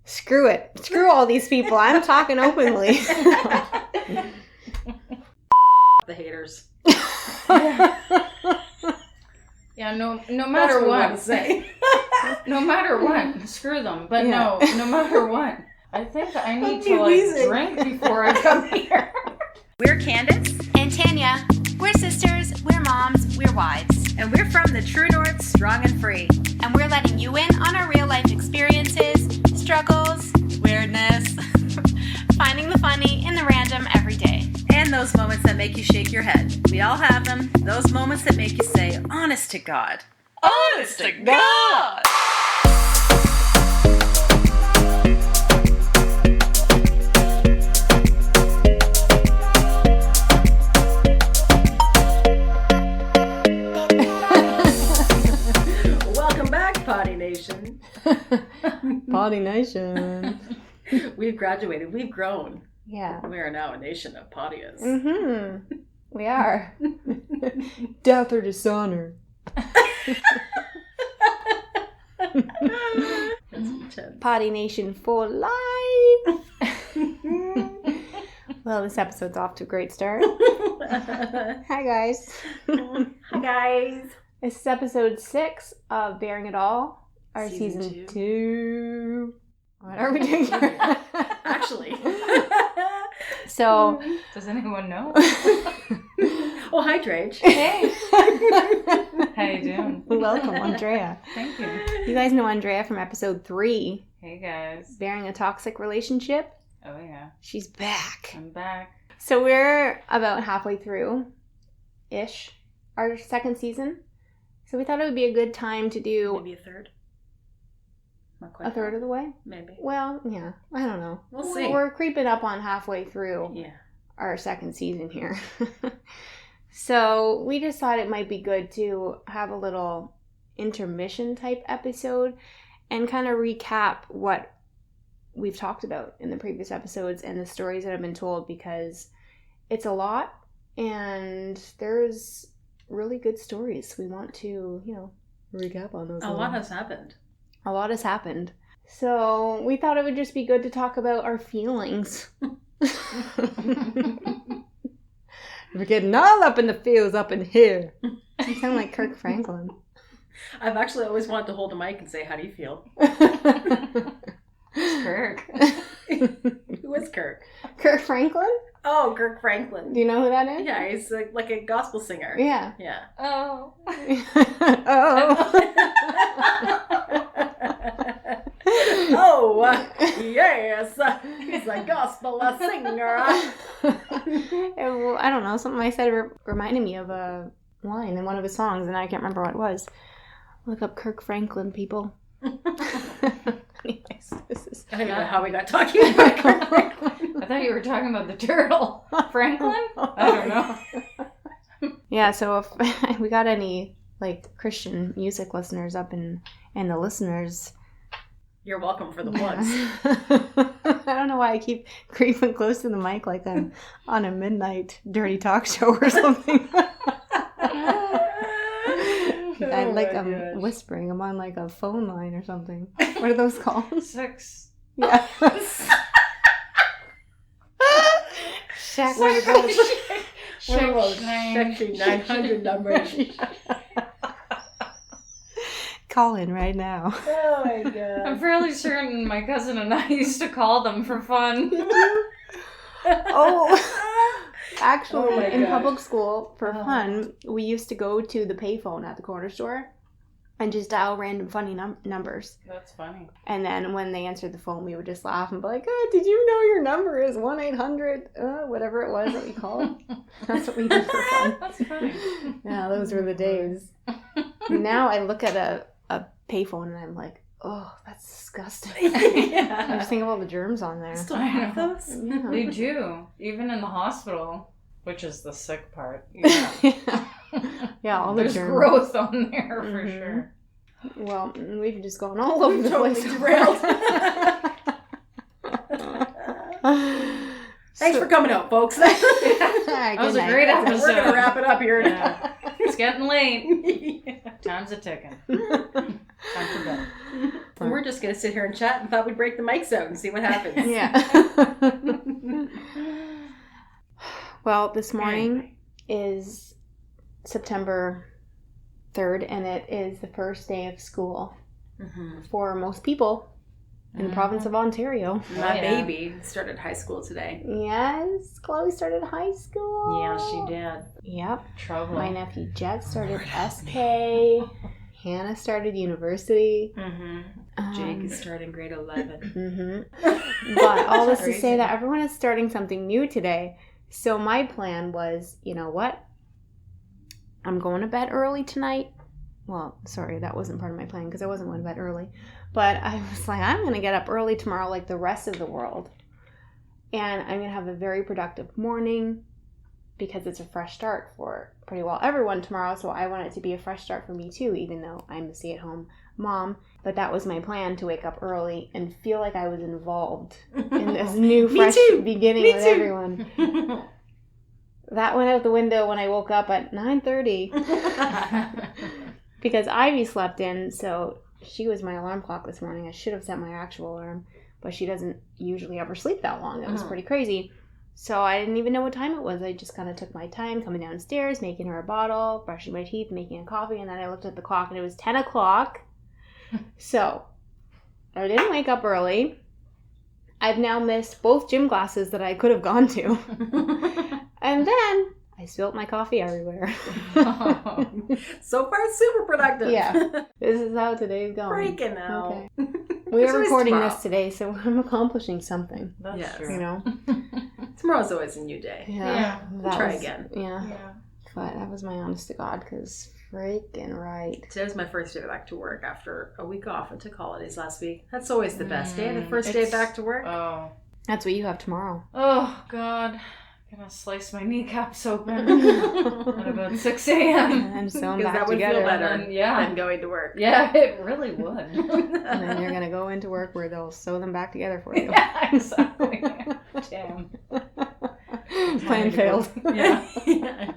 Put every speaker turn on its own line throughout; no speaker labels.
Screw it. Screw all these people. I'm talking openly.
The haters.
Yeah, no matter what. No matter what, screw them. But no matter what. I think I need to drink before I come here.
We're Candace
and Tanya. We're sisters, we're moms, we're wives.
and we're from the True North, strong and free.
And we're letting you in on our real life experiences, struggles, weirdness, finding the funny in the random every day.
And those moments that make you shake your head. We all have them. Those moments that make you say, honest to God.
Honest to God!
Welcome back, Poddy Nation.
Poddy Nation.
We've graduated. We've grown.
Yeah.
We are now a nation of poddies.
Mm-hmm. We are. Death or dishonor. Poddy Nation for life. Well, this episode's off to a great start. Hi, guys.
Hi, guys.
This is episode 6 of Bearing It All, our season 2. What are we doing here?
Actually.
So,
does anyone know?
Oh, hi, Drage.
Hey. How you doing?
Welcome, Andreja.
Thank you.
You guys know Andreja from episode 3.
Hey, guys.
Bearing a toxic relationship.
Oh, yeah.
She's back.
I'm back.
So we're about halfway through-ish our second season. So we thought it would be a good time to do...
Maybe a third. Not quite
a third of the way?
Maybe.
Well, yeah. I don't know.
We'll see.
We're creeping up on halfway through our second season here. So we just thought it might be good to have a little intermission type episode and kind of recap what we've talked about in the previous episodes and the stories that have been told, because it's a lot and there's really good stories. We want to, recap on those.
A lot has happened.
A lot has happened. So we thought it would just be good to talk about our feelings. We're getting all up in the feels up in here. You sound like Kirk Franklin.
I've actually always wanted to hold a mic and say, how do you feel?
It's Kirk.
Who is Kirk?
Kirk Franklin?
Oh, Kirk Franklin.
Do you know who that is?
Yeah, he's like a gospel singer.
Yeah.
Yeah.
Oh.
Oh, yes. He's a gospel singer.
Well, I don't know. Something I said reminded me of a line in one of his songs, and I can't remember what it was. Look up Kirk Franklin, people. Anyways,
I don't know how we got talking about Kirk Franklin.
I thought you were talking about the turtle. Franklin? I don't know.
Yeah, so if we got any Christian music listeners up and the listeners,
you're welcome for the plugs.
I don't know why I keep creeping close to the mic like I'm on a midnight dirty talk show or something. I'm whispering. I'm on a phone line or something. What are those called?
Sex.
Yeah.
Sex.
One of those
Section
900 numbers.
Call in right now.
Oh my god.
I'm fairly certain my cousin and I used to call them for fun.
Oh. Actually, in
gosh.
public school, for fun, we used to go to the payphone at the corner store and just dial random funny numbers.
That's funny.
And then when they answered the phone, we would just laugh and be like, oh, did you know your number is 1-800, whatever it was that we called? That's what we did for fun.
That's funny.
Yeah, those were the days. Now I look at a payphone and I'm like, oh, that's disgusting.
Yeah.
I just think of all the germs on there.
Still have those?
Yeah.
They do. Even in the hospital, which is the sick part. Yeah.
Yeah, all the
There's
germs.
growth on there for sure.
Well, we've just gone all over the
Totally
place.
derailed. Thanks for coming out, folks.
That
was a great episode.
We're going to wrap it up here.
Yeah. It's getting late. Time's a ticking. Time for bed.
We're we're just going to sit here and chat and thought we'd break the mics out and see what happens.
Yeah. Well, this morning is September 3rd, and it is the first day of school for most people in the province of Ontario.
My baby started high school today.
Yes, Chloe started high school.
Yeah, she did.
Yep.
Trouble.
My nephew Jet started SK. Hannah started university.
Jake is starting grade 11.
But all this to say that everyone is starting something new today. So my plan was, you know what? I'm going to bed early tonight. Well, sorry, that wasn't part of my plan because I wasn't going to bed early. But I was like, I'm going to get up early tomorrow like the rest of the world. And I'm going to have a very productive morning because it's a fresh start for pretty well everyone tomorrow. So I want it to be a fresh start for me too, even though I'm a stay-at-home mom. But that was my plan, to wake up early and feel like I was involved in this new fresh beginning with everyone. That went out the window when I woke up at 9:30 because Ivy slept in, so she was my alarm clock this morning. I should have set my actual alarm, but she doesn't usually ever sleep that long. That was pretty crazy. So I didn't even know what time it was. I just kind of took my time coming downstairs, making her a bottle, brushing my teeth, making a coffee, and then I looked at the clock and it was 10 o'clock. So I didn't wake up early. I've now missed both gym classes that I could have gone to. And then I spilled my coffee everywhere.
So far, super productive.
Yeah. This is how today's going.
Freaking out.
Okay. We are recording this today, so I'm accomplishing something.
That's true.
You know?
Tomorrow's always a new day.
Yeah.
Try again.
Yeah. But that was my honest to God, because freaking right.
Today was my first day back to work after a week off. I took holidays last week. That's always the best day. The first day back to work.
Oh.
That's what you have tomorrow.
Oh, God. I'm going to slice my kneecaps open at about 6 a.m.
And sew them
Because
back
that would
together.
feel better
then,
than going to work.
Yeah, it really would.
And then you're going to go into work where they'll sew them back together for you.
Yeah, exactly. Damn.
Plan failed.
Yeah.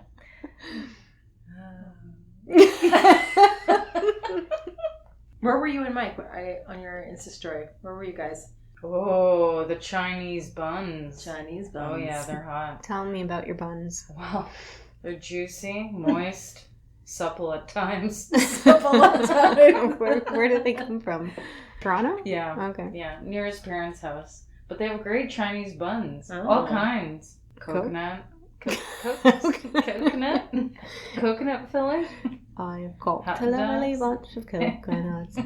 Where were you and Mike on your Insta story? Where were you guys?
Oh, the Chinese buns.
Chinese buns.
Oh, yeah, they're hot.
Tell me about your buns.
Well, they're juicy, moist, supple at times.
Where did they come from? Toronto?
Yeah.
Okay.
Yeah, near his parents' house. But they have great Chinese buns.
Oh.
All kinds. Coconut. Coconut filling.
I've got
Hot
a lovely
dogs.
bunch of coconuts.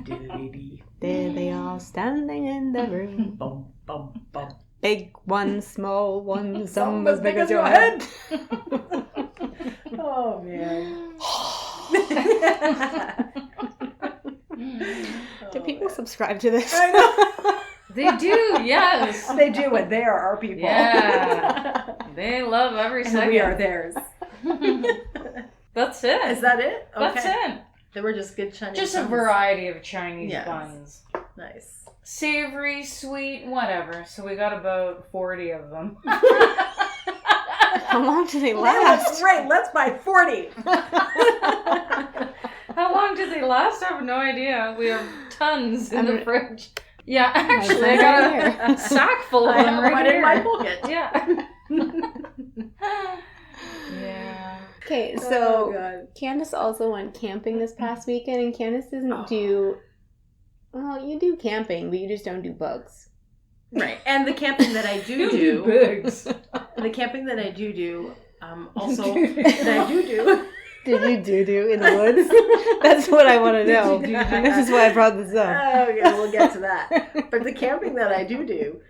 There they are, standing in the room.
Bum, bum, bum.
Big one, small one, some as big as your
head.
head.
Oh, man.
Do people subscribe to this?
I know.
They do, yes.
They do, and they are our people.
Yeah. They love every second.
And we are theirs.
That's it.
Is that it? Okay.
That's it.
They were just good Chinese
Just
buns.
a variety of Chinese
Yes.
buns.
Nice.
Savory, sweet, whatever. So we got about 40 of them.
How long do they last?
Right, let's buy 40.
How long did they last? I have no idea. We have tons in the fridge. Yeah, actually, I got a sack full of
I
them
have
right
one
here.
in my pocket.
Yeah. Yeah.
Okay,
Oh,
so
God.
Candace also went camping this past weekend, and Candace doesn't do... Well, you do camping, but you just don't do bugs.
Right, and the camping that I do
Bigs.
the camping that I do, also that I do.
Did you do in the woods? That's what I want to know. This is why I brought this up.
Oh, yeah, we'll get to that. But the camping that I do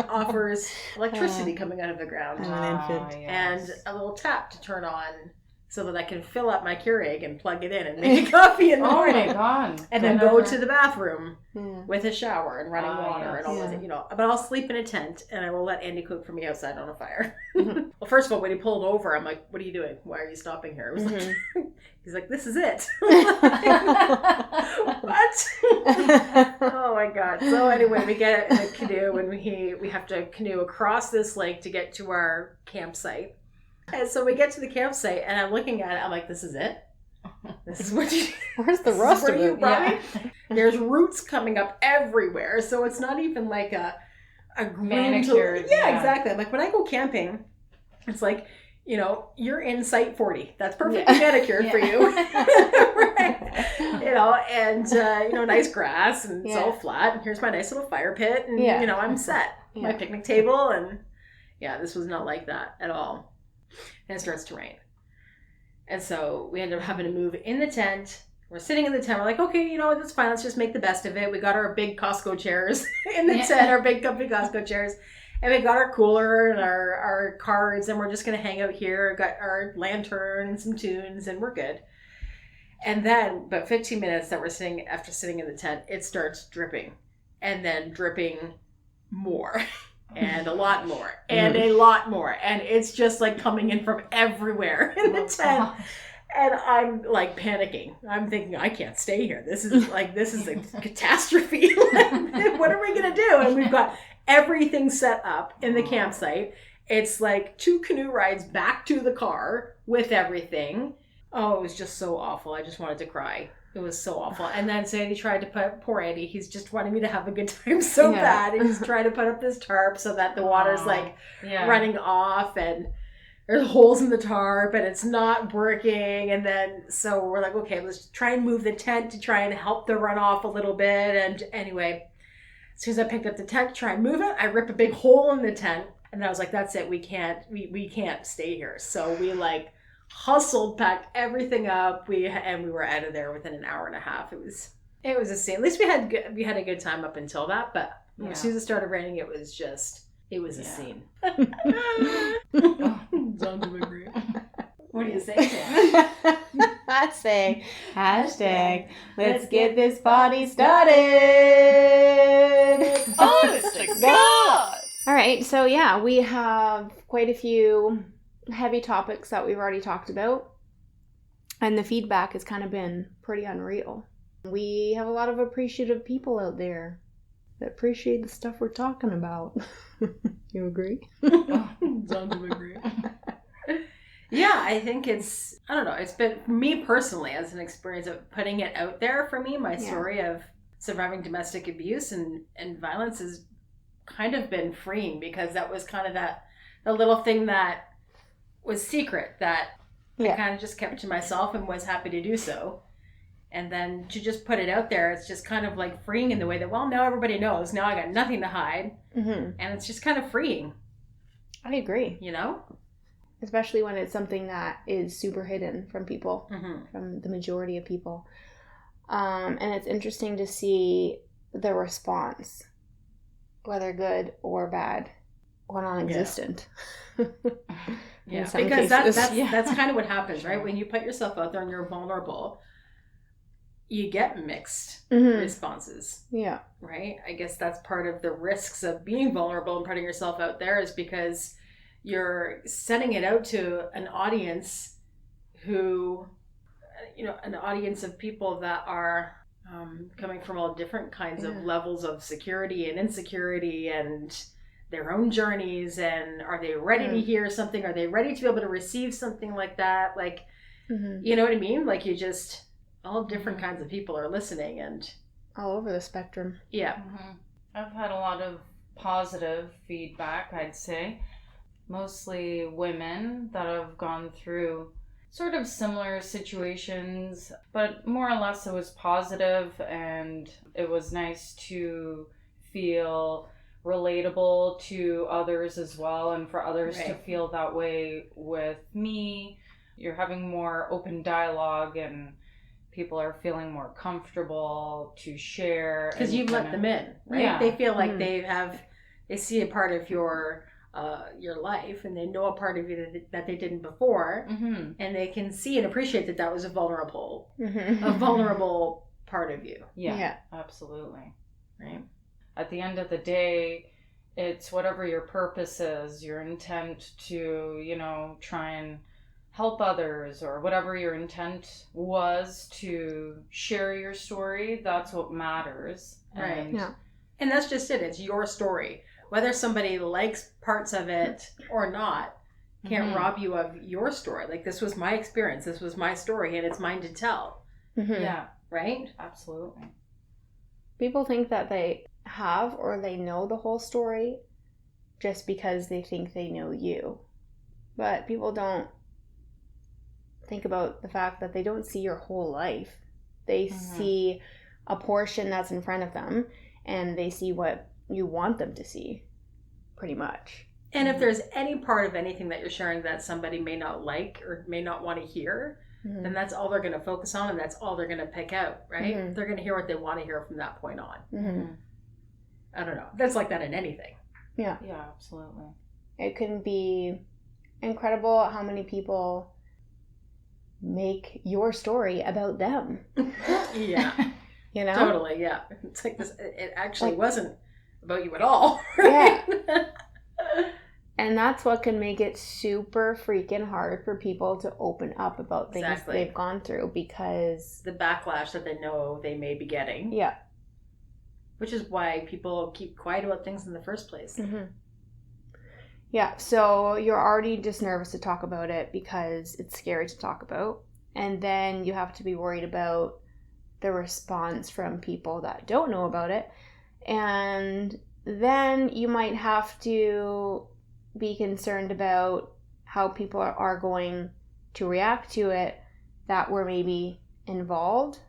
offers electricity coming out of the ground
I'm an infant.
and a little tap to turn on so that I can fill up my Keurig and plug it in and make a coffee in the
Oh
morning.
my God.
And then go to the bathroom
Yeah.
with a shower and running water
yes.
and all
Yeah.
that, But I'll sleep in a tent and I will let Andy cook for me outside on a fire. Well, first of all, when he pulled over, I'm like, "What are you doing? Why are you stopping here?" I was like, he's like, "This is it." What? Oh my God! So anyway, we get in a canoe and we have to canoe across this lake to get to our campsite. And so we get to the campsite and I'm looking at it. I'm like, "This is it." This is what you...
Where's the rest of it?
Yeah. There's roots coming up everywhere. So it's not even like a
manicured.
Yeah, exactly. Like when I go camping, it's like, you know, you're in site 40. That's perfectly manicured for you. Right. You know, and, you know, nice grass and it's all flat. And here's my nice little fire pit. And, you know, I'm set. My picnic table. And this was not like that at all. And it starts to rain. And so we ended up having to move in the tent. We're sitting in the tent. We're like, okay, you know, that's fine. Let's just make the best of it. We got our big Costco chairs in the tent, our big comfy Costco chairs. And we got our cooler and our cards, and we're just going to hang out here. Got our lantern and some tunes, and we're good. And then, about 15 minutes that we're sitting in the tent, it starts dripping. And then dripping more. And a lot more. And a lot more. And it's just like coming in from everywhere in the tent. And I'm like panicking. I'm thinking, I can't stay here. This is a catastrophe. What are we going to do? And we've got everything set up in the campsite. It's like 2 canoe rides back to the car with everything. Oh, it was just so awful. I just wanted to cry. It was so awful. And then Sandy tried to poor Andy, he's just wanting me to have a good time so bad. And he's trying to put up this tarp so that the water's running off and there's holes in the tarp and it's not working. And then, so we're like, okay, let's try and move the tent to try and help the runoff a little bit. And anyway, as soon as I picked up the tent to try and move it, I rip a big hole in the tent. And I was like, that's it. We can't stay here. So we hustled, packed everything up. We were out of there within an hour and a half. It was a scene. At least we had a good time up until that. But as soon as it started raining, it was a scene. Sounds agree. What do you say, Tanya?
I say hashtag let's get this party started.
Honest to God.
All right, so we have quite a few heavy topics that we've already talked about, and the feedback has kind of been pretty unreal. We have a lot of appreciative people out there that appreciate the stuff we're talking about. You agree?
Don't agree. Yeah, I think it's been, for me personally, as an experience of putting it out there for me, my story of surviving domestic abuse and violence has kind of been freeing, because that was kind of the little thing that was secret that I kind of just kept to myself and was happy to do so. And then to just put it out there, it's just kind of like freeing in the way that, well, now everybody knows. Now I got nothing to hide. Mm-hmm. And it's just kind of freeing.
I agree.
You know?
Especially when it's something that is super hidden from people,
mm-hmm.
from the majority of people. And it's interesting to see the response, whether good or bad or non-existent.
Yeah, because that's kind of what happens, right? When you put yourself out there and you're vulnerable, you get mixed
mm-hmm.
responses.
Yeah.
Right? I guess that's part of the risks of being vulnerable and putting yourself out there, is because you're sending it out to an audience who, an audience of people that are coming from all different kinds of levels of security and insecurity and their own journeys. And are they ready to hear something? Are they ready to be able to receive something like that? Like,
mm-hmm.
you know what I mean? Like, all different kinds of people are listening, and
all over the spectrum.
Yeah.
Mm-hmm. I've had a lot of positive feedback, I'd say. Mostly women that have gone through sort of similar situations, but more or less it was positive, and it was nice to feel relatable to others as well, and for others to feel that way with me. You're having more open dialogue, and people are feeling more comfortable to share.
Because you've let them in, right?
Yeah.
They feel like they see a part of your life, and they know a part of you that they didn't before,
mm-hmm.
and they can see and appreciate that was a vulnerable part of you.
Yeah, absolutely.
Right.
At the end of the day, it's whatever your purpose is, your intent to, try and help others, or whatever your intent was to share your story, that's what matters.
Right. And that's just it. It's your story. Whether somebody likes parts of it or not, can't rob you of your story. Like, this was my experience, this was my story, and it's mine to tell.
Yeah.
Right?
Absolutely.
People think that they have or they know the whole story just because they think they know you. But people don't think about the fact that they don't see your whole life. They see a portion that's in front of them, and they see what you want them to see, pretty much.
And if there's any part of anything that you're sharing that somebody may not like or may not want to hear, then that's all they're going to focus on, and that's all they're going to pick out, right? They're going to hear what they want to hear from that point on. I don't know. That's like that in anything.
Yeah.
Yeah, absolutely.
It can be incredible how many people make your story about them.
Yeah.
You know?
Totally, yeah. It's like this, it actually wasn't about you at all. Right?
Yeah. And that's what can make it super freaking hard for people to open up about things they've gone through, because
the backlash that they know they may be getting.
Yeah.
Which is why people keep quiet about things in the first place.
Yeah, so you're already just nervous to talk about it because it's scary to talk about. And then you have to be worried about the response from people that don't know about it. And then you might have to be concerned about how people are going to react to it that were maybe involved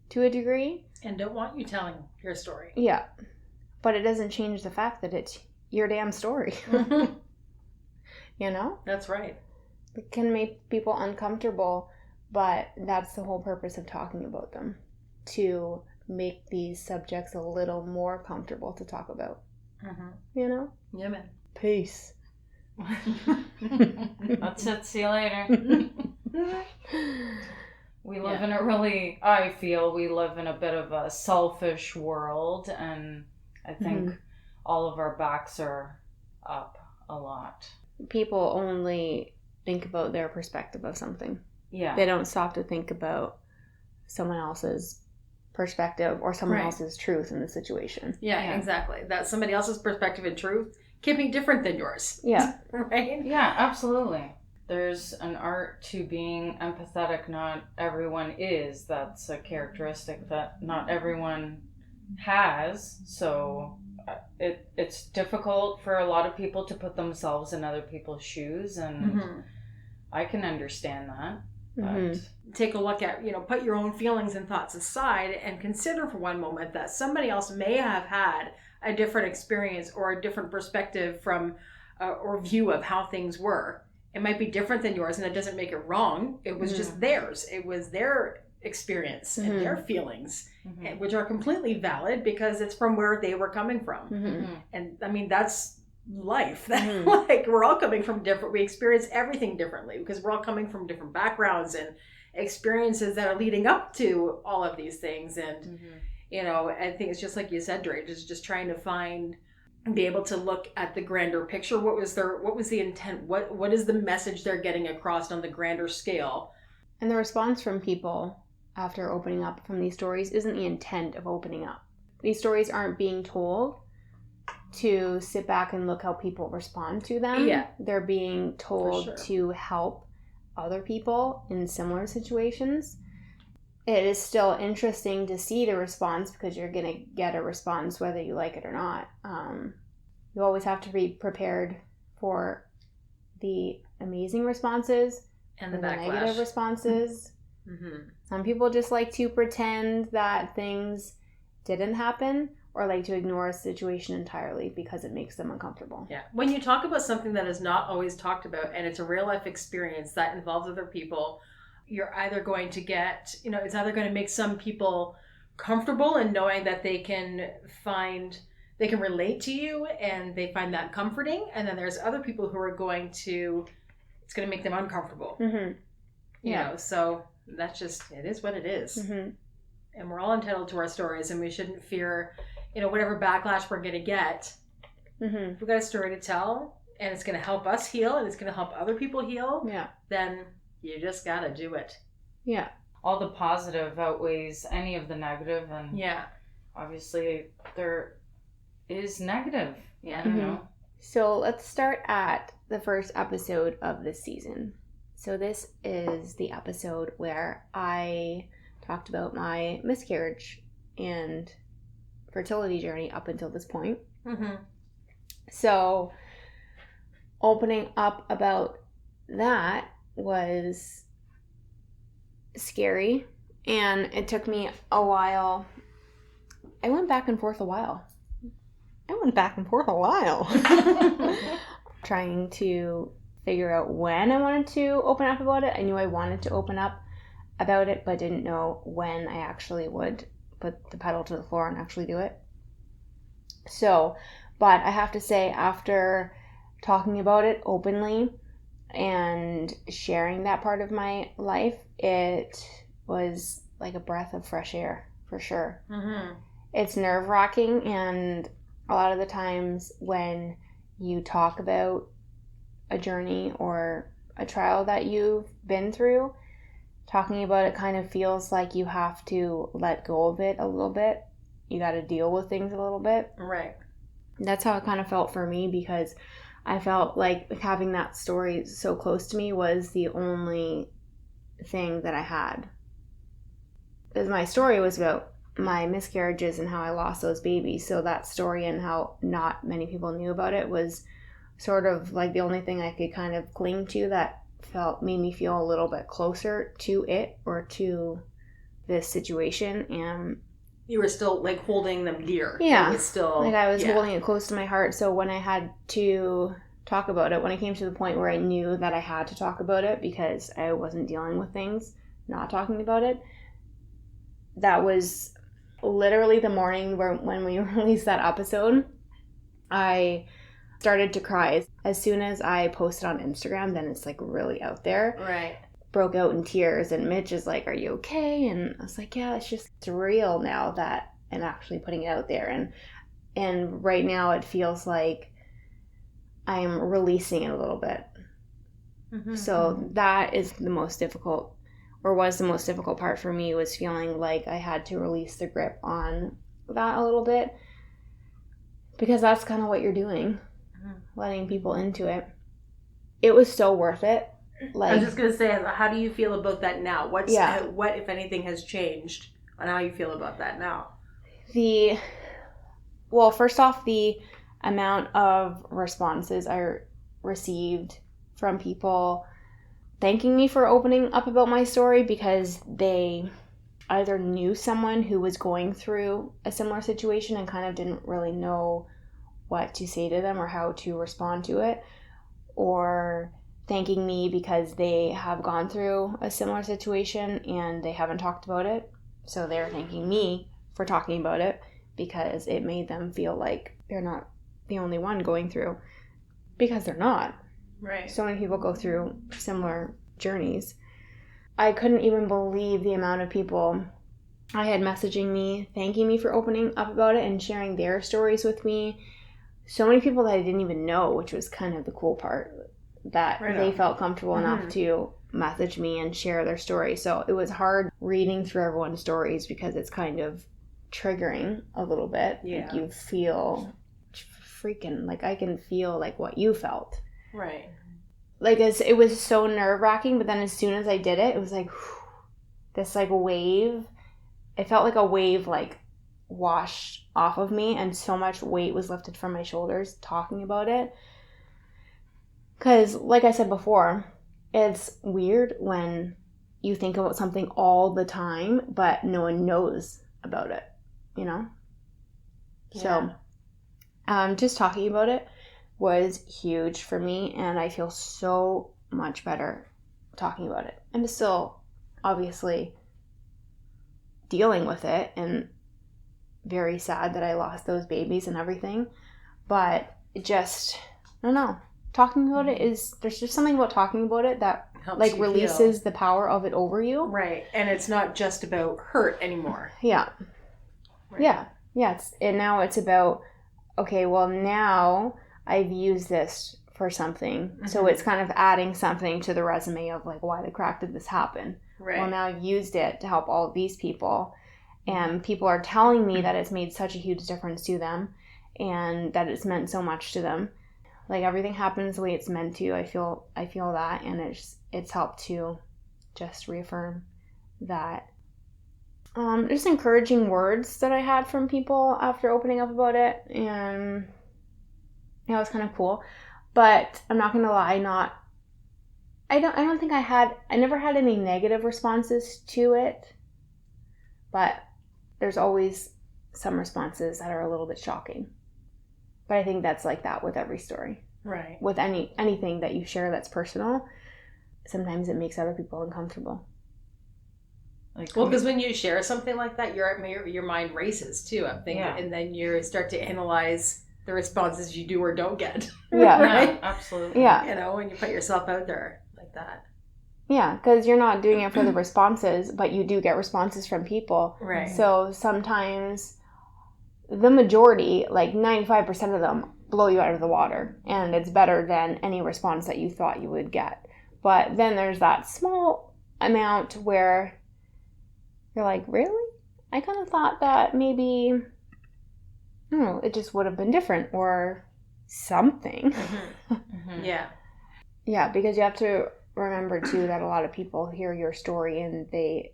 to a degree.
And don't want you telling your story.
Yeah. But it doesn't change the fact that it's your damn story. You know?
That's right.
It can make people uncomfortable, but that's the whole purpose of talking about them. To make these subjects a little more comfortable to talk about. You know?
Yeah, man.
Peace.
That's it. See you later. We live in a really, I feel we live in a bit of a selfish world, and I think all of our backs are up a lot.
People only think about their perspective of something.
Yeah.
They don't stop to think about someone else's perspective or someone else's truth in the situation.
Yeah, exactly. That somebody else's perspective and truth can be different than yours.
Yeah.
Right?
Yeah, absolutely. There's an art to being empathetic. Not everyone is. That's a characteristic that not everyone has. So it's difficult for a lot of people to put themselves in other people's shoes, and I can understand that. But
take a look at, put your own feelings and thoughts aside and consider for one moment that somebody else may have had a different experience or a different perspective from or view of how things were. It might be different than yours, and it doesn't make it wrong. It was just theirs. It was their experience and their feelings, which are completely valid because it's from where they were coming from. And I mean, that's life. Like, we're all coming from different, we experience everything differently because we're all coming from different backgrounds and experiences that are leading up to all of these things. And I think it's just like you said, Dre, just trying to be able to look at the grander picture. What was the intent? What is the message they're getting across on the grander scale?
And the response from people after opening up from these stories isn't the intent of opening up. These stories aren't being told to sit back and look how people respond to them.
Yeah.
They're being told to help other people in similar situations. It is still interesting to see the response because you're going to get a response whether you like it or not. You always have to be prepared for the amazing responses
and the
negative responses. Some people just like to pretend that things didn't happen, or like to ignore a situation entirely because it makes them uncomfortable.
Yeah. When you talk about something that is not always talked about and it's a real life experience that involves other people, you're either going to get, it's either going to make some people comfortable in knowing that they can relate to you and they find that comforting. And then there's other people who are it's going to make them uncomfortable. So that's just, it is what it is. And we're all entitled to our stories, and we shouldn't fear, whatever backlash we're going to get. If we've got a story to tell and it's going to help us heal and it's going to help other people heal, then you just got to do it.
Yeah.
All the positive outweighs any of the negative, and obviously there is negative.
Yeah.
So let's start at the first episode of this season. So this is the episode where I talked about my miscarriage and fertility journey up until this point.
Mm-hmm.
So opening up about that was scary, and it took me a while. I went back and forth a while. Trying to figure out when I wanted to open up about it. I knew I wanted to open up about it, but didn't know when I actually would put the pedal to the floor and actually do it. So, but I have to say, after talking about it openly and sharing that part of my life, it was like a breath of fresh air, for sure.
Mm-hmm.
It's nerve-wracking, and a lot of the times when you talk about a journey or a trial that you've been through, talking about it kind of feels like you have to let go of it a little bit. You got to deal with things a little bit.
Right.
That's how it kind of felt for me, because I felt like having that story so close to me was the only thing that I had. Because my story was about my miscarriages and how I lost those babies. So that story and how not many people knew about it was sort of like the only thing I could kind of cling to that made me feel a little bit closer to it or to this situation. And
you were still like holding them dear.
Yeah.
It was still
like I was holding it close to my heart. So when I had to talk about it, when I came to the point where I knew that I had to talk about it because I wasn't dealing with things, not talking about it, that was literally the morning when we released that episode. I started to cry. As soon as I posted on Instagram, then it's like really out there.
Right.
Broke out in tears, and Mitch is like, "Are you okay?" And I was like, "Yeah, it's just surreal now that I'm actually putting it out there." And right now it feels like I'm releasing it a little bit.
Mm-hmm.
So that is the most difficult, or was the most difficult part for me, was feeling like I had to release the grip on that a little bit, because that's kind of what you're doing, letting people into it. It was so worth it. Like,
I was just going to say, how do you feel about that now? What, if anything, has changed on how you feel about that now?
Well, first off, the amount of responses I received from people thanking me for opening up about my story, because they either knew someone who was going through a similar situation and kind of didn't really know what to say to them or how to respond to it, or thanking me because they have gone through a similar situation and they haven't talked about it. So they're thanking me for talking about it because it made them feel like they're not the only one going through, because they're not.
Right.
So many people go through similar journeys. I couldn't even believe the amount of people I had messaging me, thanking me for opening up about it and sharing their stories with me. So many people that I didn't even know, which was kind of the cool part, that they felt comfortable enough to message me and share their story. So it was hard reading through everyone's stories because it's kind of triggering a little bit.
Yeah.
Like, you feel freaking, like, I can feel like what you felt.
Right.
Like, it was so nerve-wracking, but then as soon as I did it, it was like, whew, this like wave. It felt like a wave like washed off of me, and so much weight was lifted from my shoulders talking about it. Because, like I said before, it's weird when you think about something all the time, but no one knows about it, you know?
Yeah.
So, just talking about it was huge for me, and I feel so much better talking about it. I'm still, obviously, dealing with it, and very sad that I lost those babies and everything, but it just, I don't know. Talking about it there's just something about talking about it that
Helps
like
you
releases
feel.
the power of it over you.
Right. And it's not just about hurt anymore.
Yeah.
Right.
Yeah. And now it's about, okay, well, now I've used this for something. Mm-hmm. So it's kind of adding something to the resume of like, why the crap did this happen?
Right.
Well, now I've used it to help all of these people, and people are telling me that it's made such a huge difference to them and that it's meant so much to them. Like, everything happens the way it's meant to. I feel that, and it's helped to just reaffirm that. Just encouraging words that I had from people after opening up about it, and it was kind of cool. But I'm not gonna lie, I don't think I never had any negative responses to it, but there's always some responses that are a little bit shocking. But I think that's like that with every story.
Right.
With anything that you share that's personal, sometimes it makes other people uncomfortable.
Like, well, because when you share something like that, your mind races too, I'm thinking, and then you start to analyze the responses you do or don't get.
Yeah.
Right?
Yeah, absolutely.
Yeah.
You know, when you put yourself out there like that.
Yeah, because you're not doing it for the responses, but you do get responses from people.
Right.
So sometimes the majority, like 95% of them, blow you out of the water. And it's better than any response that you thought you would get. But then there's that small amount where you're like, really? I kind of thought that maybe, I don't know, it just would have been different or something.
Mm-hmm. Mm-hmm. Yeah.
Yeah, because you have to remember too that a lot of people hear your story and they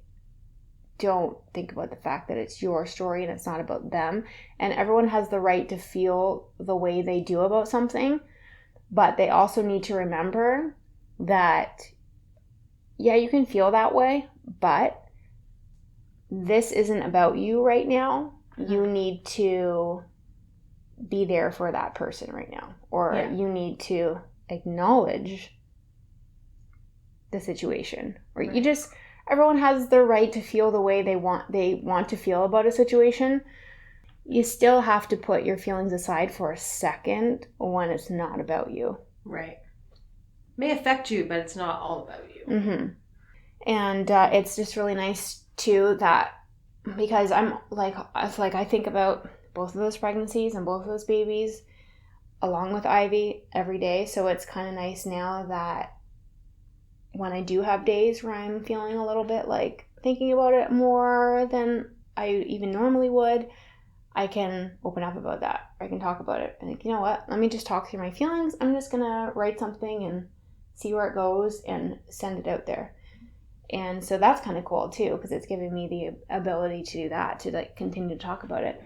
don't think about the fact that it's your story and it's not about them. And everyone has the right to feel the way they do about something, but they also need to remember that, yeah, you can feel that way, but this isn't about you right now. You need to be there for that person right now, or you need to acknowledge the situation, or you just, everyone has the right to feel the way they want to feel about a situation. You still have to put your feelings aside for a second when it's not about you.
Right. May affect you, but it's not all about you.
Mm-hmm. And it's just really nice too that, because I think about both of those pregnancies and both of those babies along with Ivy every day. So it's kind of nice now that when I do have days where I'm feeling a little bit like thinking about it more than I even normally would, I can open up about that. I can talk about it and think, you know what, let me just talk through my feelings. I'm just gonna write something and see where it goes and send it out there. And so that's kind of cool too, because it's giving me the ability to do that, to like continue to talk about it.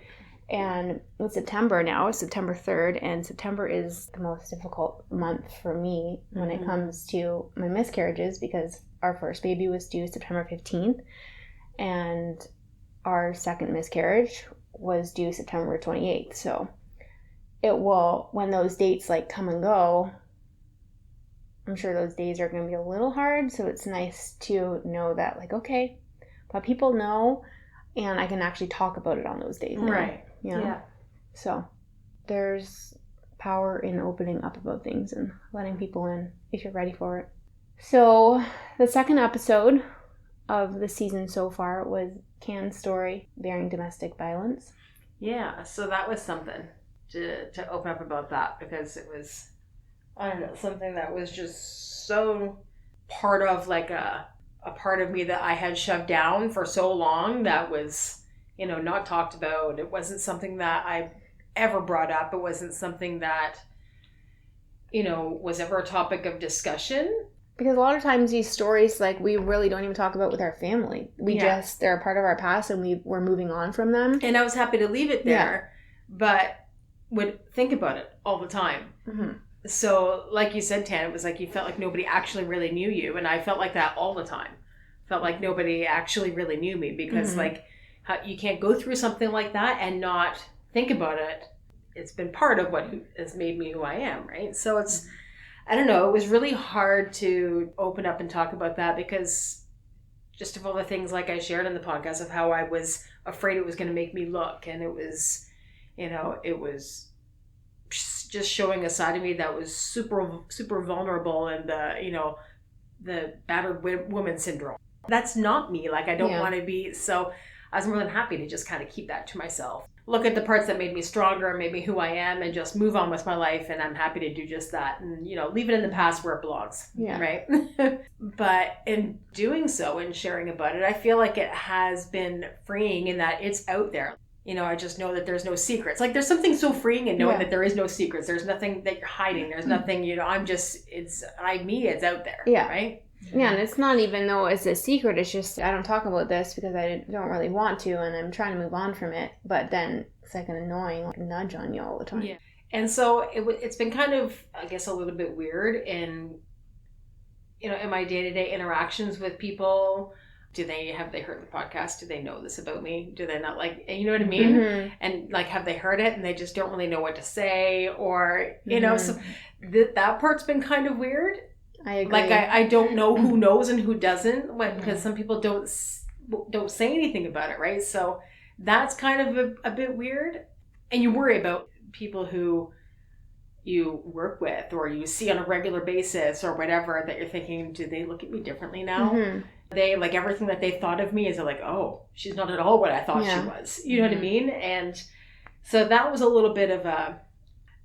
And it's September now, September 3rd, and September is the most difficult month for me when it comes to my miscarriages, because our first baby was due September 15th, and our second miscarriage was due September 28th. So it will, when those dates like come and go, I'm sure those days are going to be a little hard. So it's nice to know that, like, okay, but people know, and I can actually talk about it on those days now.
Right.
You know? Yeah. So there's power in opening up about things and letting people in if you're ready for it. So the second episode of the season so far was Can's story, bearing domestic violence.
Yeah, so that was something to open up about that, because it was, I don't know, something that was just so part of like a part of me that I had shoved down for so long, that was, you know, not talked about. It wasn't something that I ever brought up. It wasn't something that, you know, was ever a topic of discussion.
Because a lot of times these stories, like, we really don't even talk about with our family. They're a part of our past, and we're moving on from them.
And I was happy to leave it there, but would think about it all the time.
Mm-hmm.
So, like you said, Tanya, it was like you felt like nobody actually really knew you, and I felt like that all the time. Felt like nobody actually really knew me, because like, you can't go through something like that and not think about it. It's been part of what has made me who I am, right? So it's, I don't know, it was really hard to open up and talk about that, because just of all the things like I shared in the podcast of how I was afraid it was going to make me look, and it was, you know, it was just showing a side of me that was super, super vulnerable, and you know, the battered woman syndrome. That's not me. Like, I don't want to be, so I was more than happy to just kind of keep that to myself. Look at the parts that made me stronger, made me who I am, and just move on with my life. And I'm happy to do just that. And, you know, leave it in the past where it belongs. Yeah. Right? But in doing so and sharing about it, I feel like it has been freeing in that it's out there. I just know that there's no secrets. Like there's something so freeing in knowing that there is no secrets. There's nothing that you're hiding. There's nothing, it's out there.
Yeah.
Right?
Yeah, and it's not even though it's a secret. It's just I don't talk about this because I don't really want to, and I'm trying to move on from it. But then it's like an annoying nudge on you all the time.
Yeah. And so it's been kind of, I guess, a little bit weird in my day-to-day interactions with people. Have they heard the podcast? Do they know this about me? Do they not you know what I mean?
Mm-hmm.
And have they heard it and they just don't really know what to say, or, so that part's been kind of weird.
I agree.
Like I don't know who knows and who doesn't, because some people don't say anything about it, right? So that's kind of a bit weird. And you worry about people who you work with or you see on a regular basis or whatever, that you're thinking, do they look at me differently now?
Mm-hmm.
They everything that they thought of me is like, oh, she's not at all what I thought she was. You know what I mean? And so that was a little bit of a,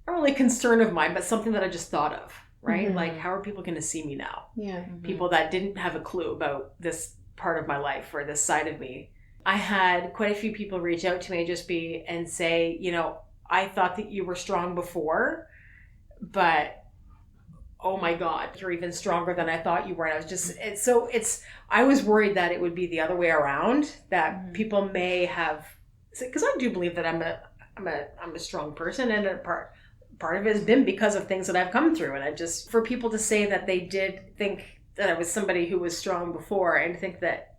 not really concern of mine, but something that I just thought of, right?
Mm-hmm.
Like, how are people going to see me now?
Yeah.
Mm-hmm.
People that didn't have a clue about this part of my life or this side of me. I had quite a few people reach out to me and say, I thought that you were strong before, but oh my God, you're even stronger than I thought you were. And I was just, I was worried that it would be the other way around, that people may have, because I do believe that I'm a strong person, and a part of it has been because of things that I've come through. And for people to say that they did think that I was somebody who was strong before, and think that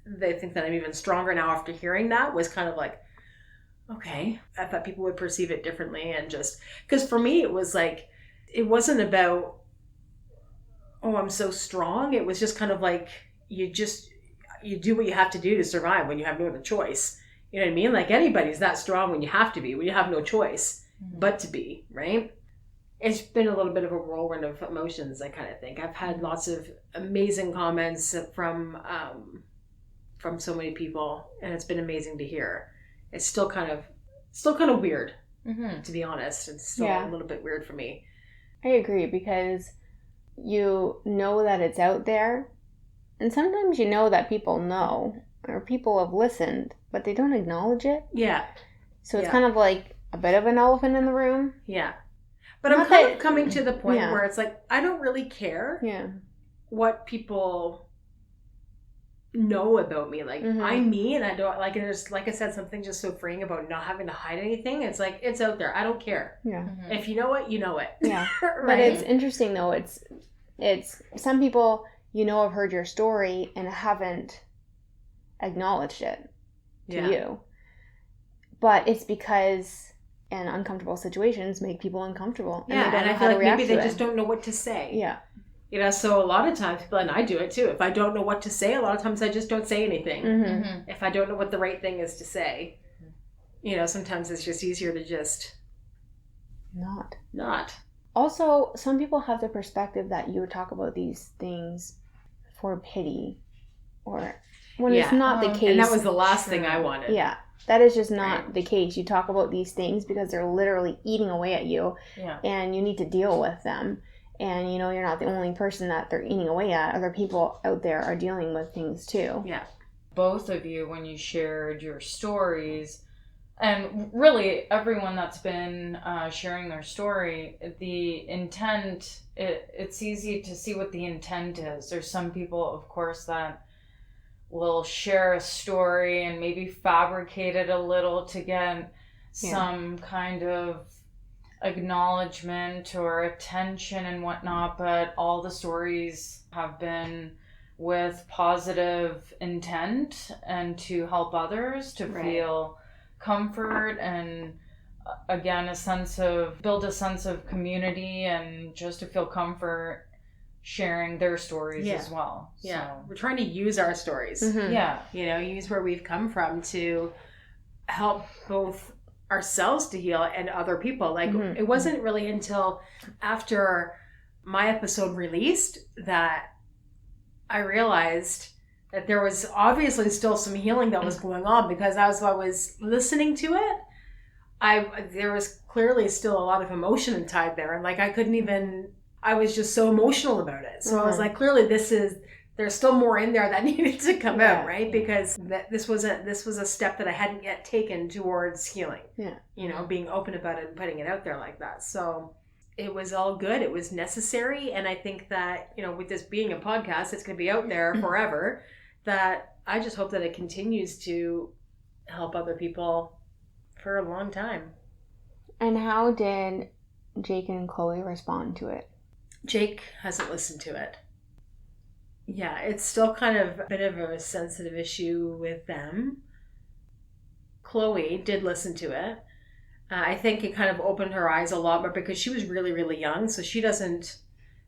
they think that I'm even stronger now after hearing that, was kind of like, okay. I thought people would perceive it differently, and just, because for me, it was like, it wasn't about, oh, I'm so strong. It was just kind of like, you do what you have to do to survive when you have no other choice. You know what I mean? Like, anybody's that strong when you have to be, when you have no choice but to be, right? It's been a little bit of a whirlwind of emotions, I kind of think. I've had lots of amazing comments from so many people, and it's been amazing to hear. It's still kind of weird, to be honest. It's still a little bit weird for me.
I agree, because you know that it's out there, and sometimes you know that people know, or people have listened, but they don't acknowledge it.
Yeah.
So it's kind of like a bit of an elephant in the room.
Yeah. But I'm kind of coming to the point where it's like, I don't really care what people know about me. Like, I'm me, and I don't, like, and there's, like I said, something just so freeing about not having to hide anything. It's like, it's out there. I don't care. Yeah. If you know it, you know it.
Yeah.
Right?
But it's interesting though. It's some people, have heard your story and haven't acknowledged it to you. But it's because uncomfortable situations make people uncomfortable.
And they don't know how to react to it. Maybe they just don't know what to say.
Yeah.
So a lot of times people, and I do it too, if I don't know what to say, a lot of times I just don't say anything. If I don't know what the right thing is to say, sometimes it's just easier to just not.
Also, some people have the perspective that you would talk about these things for pity, or when it's not the case.
And that was the last thing I wanted.
Yeah. That is just not the case. You talk about these things because they're literally eating away at you, and you need to deal with them. And, you're not the only person that they're eating away at. Other people out there are dealing with things too.
Yeah.
Both of you, when you shared your stories, and really everyone that's been sharing their story, the intent, it's easy to see what the intent is. There's some people, of course, that will share a story and maybe fabricate it a little to get some kind of acknowledgement or attention and whatnot, but all the stories have been with positive intent and to help others to feel comfort and, again, build a sense of community and just to feel comfort sharing their stories as well.
Yeah. So we're trying to use our stories. Use where we've come from to help both ourselves to heal and other people. Like, it wasn't really until after my episode released that I realized that there was obviously still some healing that was going on, because as I was listening to it, there was clearly still a lot of emotion tied there, and like I was just so emotional about it. So I was like, clearly this is there's still more in there that needed to come out, right? Because this was a step that I hadn't yet taken towards healing.
Yeah.
You know, being open about it and putting it out there like that. So it was all good. It was necessary. And I think that, you know, with this being a podcast, it's going to be out there forever, that I just hope that it continues to help other people for a long time.
And how did Jake and Chloe respond to it?
Jake hasn't listened to it. Yeah, it's still kind of a bit of a sensitive issue with them. Chloe did listen to it. I think it kind of opened her eyes a lot, but because she was really, really young, so she doesn't,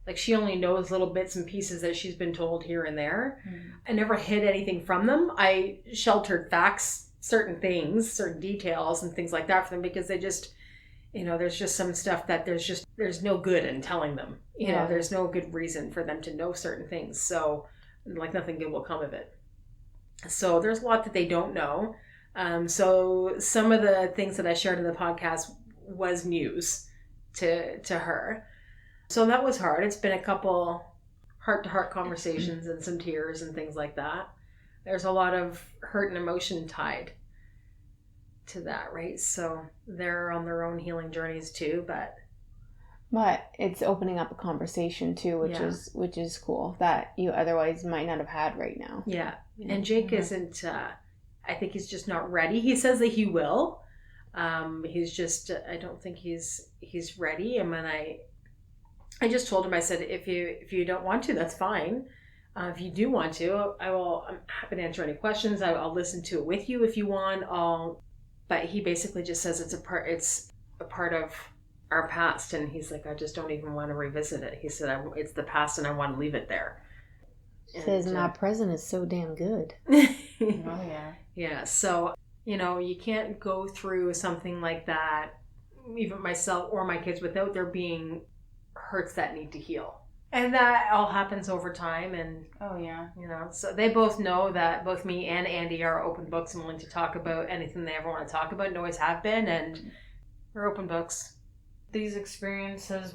like, she only knows little bits and pieces that she's been told here and there. I never hid anything from them. I sheltered facts, certain things, certain details and things like that for them, because they just, you know, there's just some stuff that there's no good in telling them. You know, there's no good reason for them to know certain things. So, like, nothing good will come of it. So there's a lot that they don't know. So some of the things that I shared in the podcast was news to her. So that was hard. It's been a couple heart-to-heart conversations and some tears and things like that. There's a lot of hurt and emotion tied to that, right? So they're on their own healing journeys too, but
it's opening up a conversation too, which is cool, that you otherwise might not have had right now.
Yeah. And Jake isn't, I think he's just not ready. He says that he will. He's just, I don't think he's ready. And when I I just told him, I said, if you don't want to, that's fine. If you do want to, I'm happy to answer any questions. I'll listen to it with you if you want. But he basically just says it's a part of our past, and he's like, I just don't even want to revisit it. He said, it's the past, and I want to leave it there.
Says my present is so damn good.
Oh yeah. Yeah. So, you can't go through something like that, even myself or my kids, without there being hurts that need to heal. And that all happens over time. And
oh yeah.
So they both know that both me and Andy are open books and willing to talk about anything they ever want to talk about, and always have been, and we're open books.
These experiences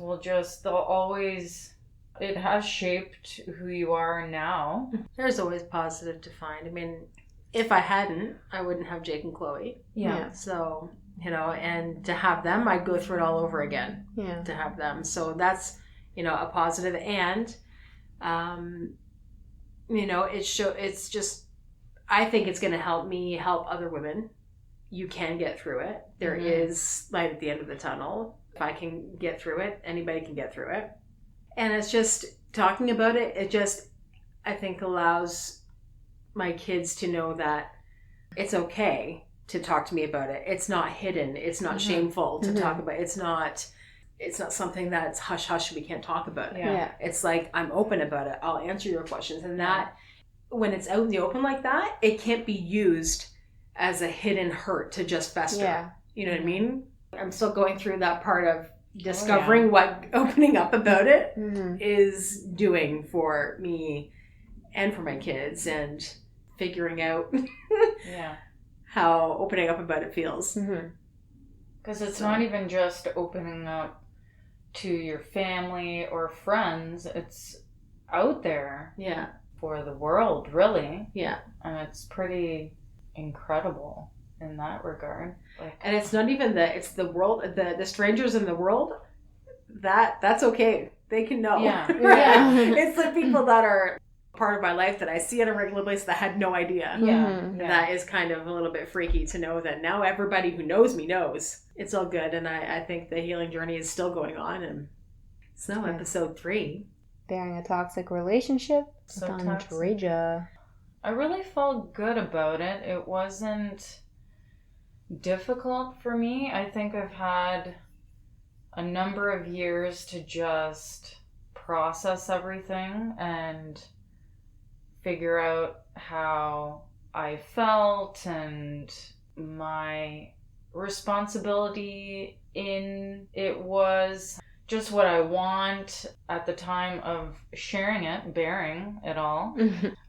it has shaped who you are now.
There's always positive to find. I mean, if I hadn't, I wouldn't have Jake and Chloe.
Yeah.
So, and to have them, I'd go through it all over again.
Yeah.
To have them. So that's, a positive. And, it's just, I think it's going to help me help other women. You can get through it. There is light at the end of the tunnel. If I can get through it, anybody can get through it. And it's just talking about it. It just, I think, allows my kids to know that it's okay to talk to me about it. It's not hidden. It's not shameful to talk about. It's not something that's hush hush. We can't talk about it.
Yeah.
It's like, I'm open about it. I'll answer your questions. And that, when it's out in the open like that, it can't be used as a hidden hurt to just fester.
Yeah.
You know what I mean? I'm still going through that part of discovering what opening up about it is doing for me and for my kids, and figuring out how opening up about it feels.
Because it's not even just opening up to your family or friends, it's out there for the world, really. And it's pretty incredible in that regard.
And it's not even it's the world, the strangers in the world, that's okay. They can know. It's the people that are part of my life that I see on a regular basis that had no idea. That is kind of a little bit freaky to know that now everybody who knows me knows. It's all good. And I think the healing journey is still going on, and it's now episode 3.
Bearing a toxic relationship
So
with Andreja.
I really felt good about it. It wasn't difficult for me. I think I've had a number of years to just process everything and figure out how I felt and my responsibility in it was just what I want at the time of sharing it, bearing it all.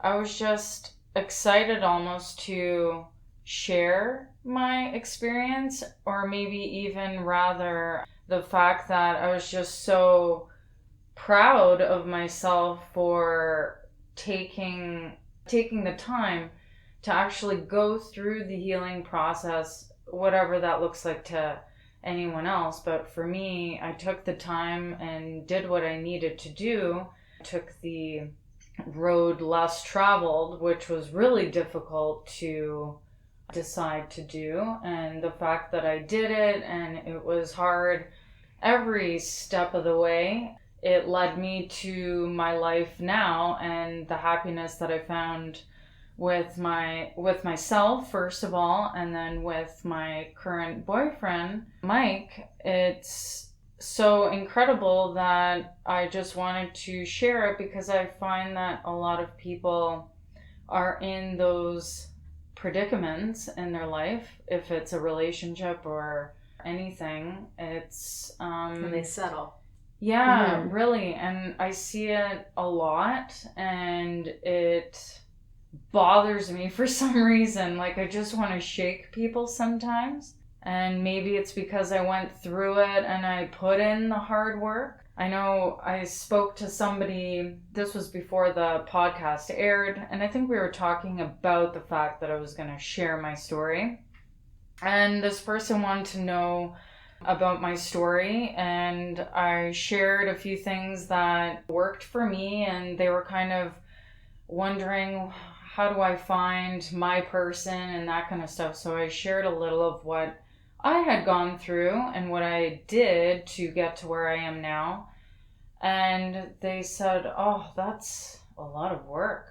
I was just excited almost to share my experience, or maybe even rather the fact that I was just so proud of myself for taking the time to actually go through the healing process, whatever that looks like to anyone else. But for me, I took the time and did what I needed to do. Took the road less traveled, which was really difficult to decide to do. And the fact that I did it, and it was hard every step of the way, it led me to my life now and the happiness that I found with myself, first of all, and then with my current boyfriend, Mike. It's so incredible that I just wanted to share it, because I find that a lot of people are in those predicaments in their life, if it's a relationship or anything. It's
and they settle.
Yeah, really. And I see it a lot, and it bothers me for some reason. Like, I just want to shake people sometimes. And maybe it's because I went through it and I put in the hard work. I know I spoke to somebody, this was before the podcast aired, and I think we were talking about the fact that I was going to share my story. And this person wanted to know about my story, and I shared a few things that worked for me, and they were kind of wondering, how do I find my person and that kind of stuff. So I shared a little of what I had gone through and what I did to get to where I am now. And they said, oh, that's a lot of work,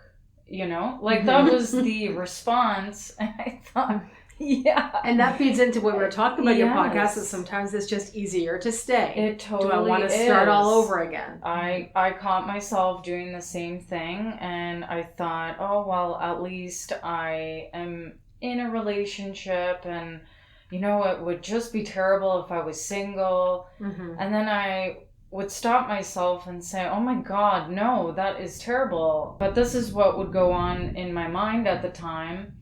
like that was the response. And I thought, yeah.
And that feeds into what we were talking about, your podcast, is sometimes it's just easier to stay.
It totally is.
Do I want to start all over again?
I caught myself doing the same thing, and I thought, oh, well, at least I am in a relationship, and, it would just be terrible if I was single. And then I would stop myself and say, oh my God, no, that is terrible. But this is what would go on in my mind at the time.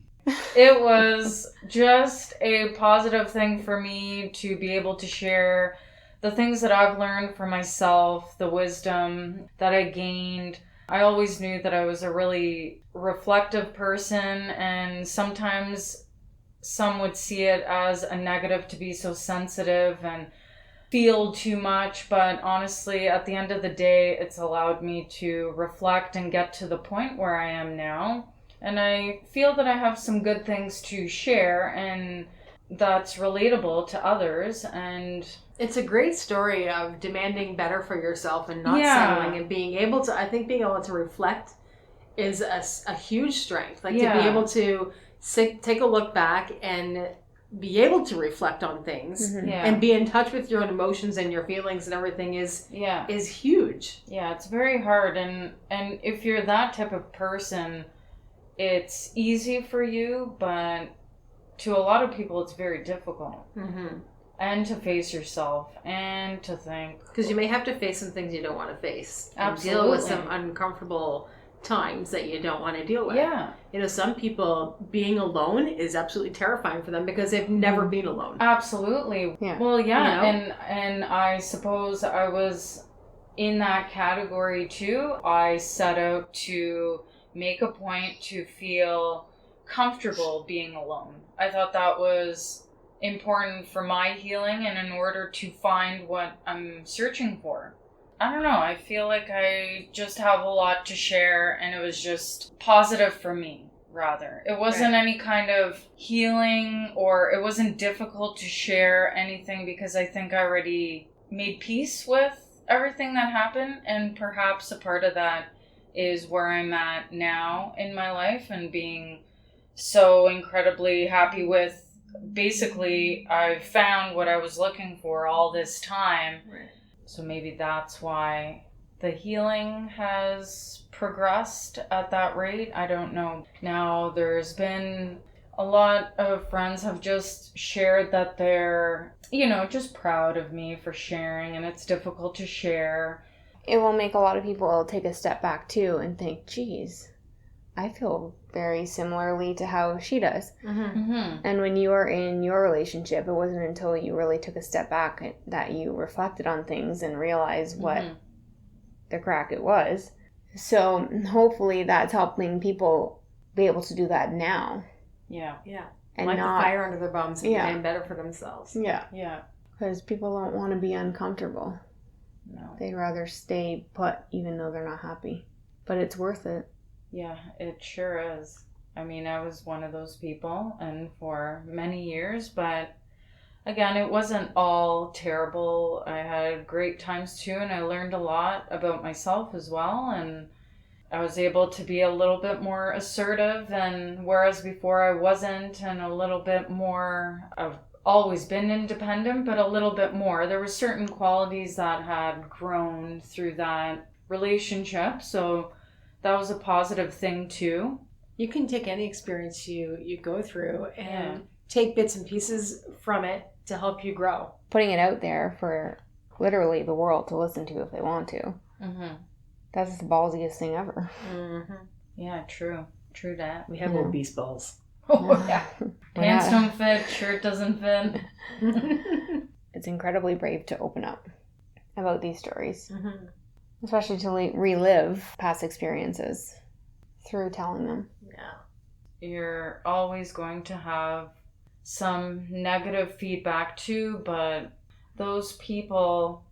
It was just a positive thing for me to be able to share the things that I've learned for myself, the wisdom that I gained. I always knew that I was a really reflective person, and sometimes some would see it as a negative to be so sensitive and feel too much. But honestly, at the end of the day, it's allowed me to reflect and get to the point where I am now. And I feel that I have some good things to share, and that's relatable to others. And
it's a great story of demanding better for yourself and not settling, and being able to reflect is a huge strength. Like, to be able to take a look back and be able to reflect on things and be in touch with your own emotions and your feelings and everything is huge.
Yeah, it's very hard. And if you're that type of person, it's easy for you, but to a lot of people, it's very difficult. And to face yourself and to think.
Because you may have to face some things you don't want to face.
Absolutely.
Deal with some uncomfortable times that you don't want to deal with.
Yeah.
Some people, being alone is absolutely terrifying for them because they've never been alone.
Absolutely.
Yeah.
Well, yeah. And I suppose I was in that category too. I set out to make a point to feel comfortable being alone. I thought that was important for my healing and in order to find what I'm searching for. I don't know, I feel like I just have a lot to share, and it was just positive for me, rather. It wasn't any kind of healing, or it wasn't difficult to share anything, because I think I already made peace with everything that happened, and perhaps a part of that is where I'm at now in my life, and being so incredibly happy with, basically, I found what I was looking for all this time.
Right.
So maybe that's why the healing has progressed at that rate. I don't know. Now, there's been a lot of friends have just shared that they're, just proud of me for sharing, and it's difficult to share.
It will make a lot of people take a step back too and think, geez, I feel very similarly to how she does. And when you were in your relationship, it wasn't until you really took a step back that you reflected on things and realized what the crack it was. So hopefully that's helping people be able to do that now.
Yeah.
Yeah.
And
Light
not
the fire under their bums and
Yeah.
become better for themselves.
Yeah.
Yeah.
Because people don't want to be uncomfortable.
No.
They'd rather stay put even though they're not happy. But it's worth it.
Yeah, it sure is. I mean, I was one of those people, and for many years, but again, it wasn't all terrible. I had great times too, and I learned a lot about myself as well, and I was able to be a little bit more assertive, and whereas before I wasn't, and a little bit more, I've always been independent, but a little bit more. There were certain qualities that had grown through that relationship, so that was a positive thing too.
You can take any experience you go through and
Yeah.
take bits and pieces from it to help you grow.
Putting it out there for literally the world to listen to if they want to.
Mm-hmm.
That's the ballsiest thing ever.
Mm-hmm.
Yeah, true. True that.
We have obese balls.
Oh, yeah. Pants
Yeah.
don't fit, shirt doesn't fit.
It's incredibly brave to open up about these stories.
Mm-hmm.
Especially to relive past experiences through telling them.
Yeah.
You're always going to have some negative feedback too, but those people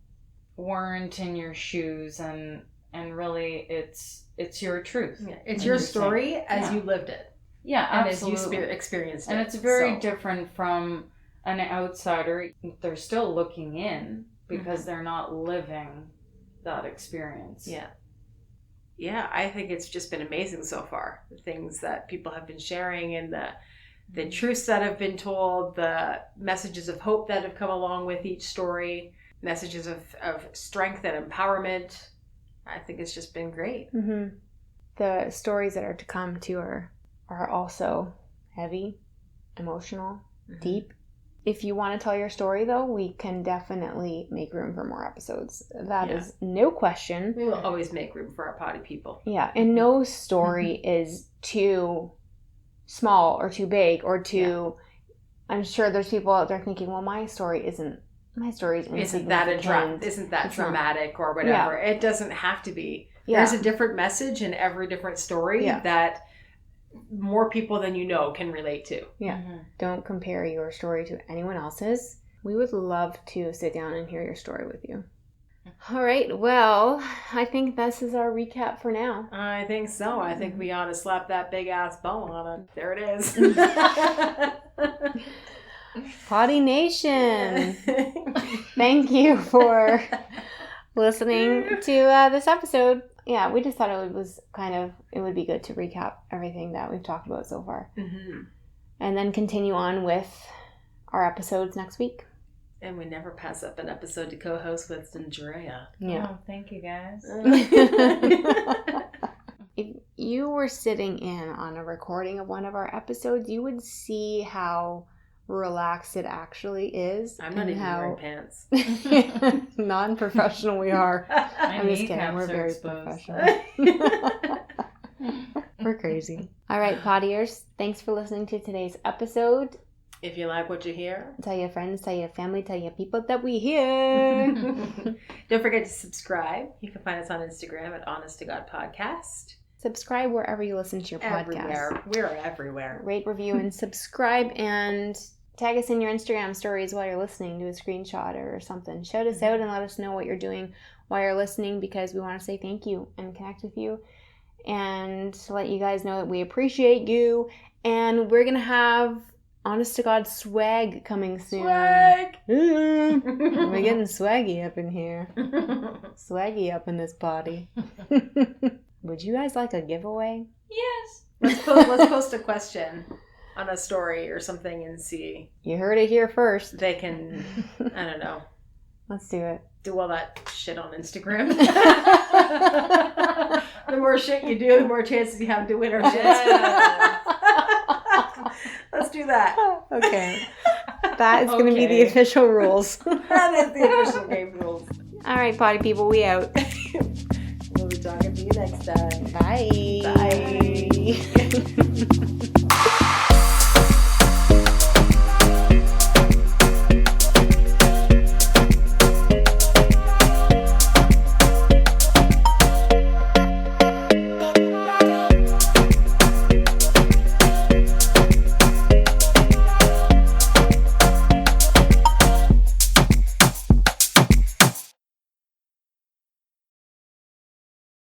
weren't in your shoes, and really it's your truth.
Yeah. It's your story as
Yeah.
you lived it.
Yeah,
And
absolutely.
as you experienced it.
And it's very
So-
different from an outsider. They're still looking in because they're not living that experience.
Yeah. Yeah, I think it's just been amazing so far. The things that people have been sharing and the truths that have been told, the messages of hope that have come along with each story, messages of strength and empowerment. I think it's just been great.
Mm-hmm. The stories that are to come too are also heavy, emotional, deep. If you want to tell your story, though, we can definitely make room for more episodes. That is no question.
We will always make room for our potty people.
Yeah, and no story is too small or too big or too... Yeah. I'm sure there's people out there thinking, well, my story isn't
Isn't that dramatic or whatever. Yeah. It doesn't have to be. Yeah. There's a different message in every different story that more people than you know can relate to.
Yeah. Mm-hmm. Don't compare your story to anyone else's. We would love to sit down and hear your story with you. All right. Well, I think this is our recap for now.
I think so. I think we ought to slap that big ass bow on it. There it is.
Potty Nation. Thank you for listening to this episode. Yeah, we just thought it would be good to recap everything that we've talked about so far. Mm-hmm. And then continue on with our episodes next week.
And we never pass up an episode to co-host with Andreja.
Yeah.
Oh, thank you guys.
If you were sitting in on a recording of one of our episodes, you would see how relaxed it actually is.
I'm not even wearing pants.
Non-professional we are. I'm just kidding. We're very professional. We're crazy. All right, pottiers. Thanks for listening to today's episode.
If you like what you hear,
tell your friends, tell your family, tell your people that we hear.
Don't forget to subscribe. You can find us on Instagram at Honest to God Podcast.
Subscribe wherever you listen to your
everywhere.
podcast.
We're everywhere.
Rate, review, and subscribe, and tag us in your Instagram stories while you're listening. Do a screenshot or something. Shout us out and let us know what you're doing while you're listening, because we want to say thank you and connect with you and to let you guys know that we appreciate you. And we're going to have Honest to God swag coming soon.
Swag!
We're getting swaggy up in here. Swaggy up in this body. Would you guys like a giveaway?
Yes.
Let's post a question on a story or something and see.
You heard it here first.
They can, I don't know.
Let's do it.
Do all that shit on Instagram. The more shit you do, the more chances you have to win our shit. Yeah. Let's do that.
Okay. That is going to be the official rules.
That is the official game rules.
All right, potty people, we out.
We'll be talking to you next time.
Bye.
Bye.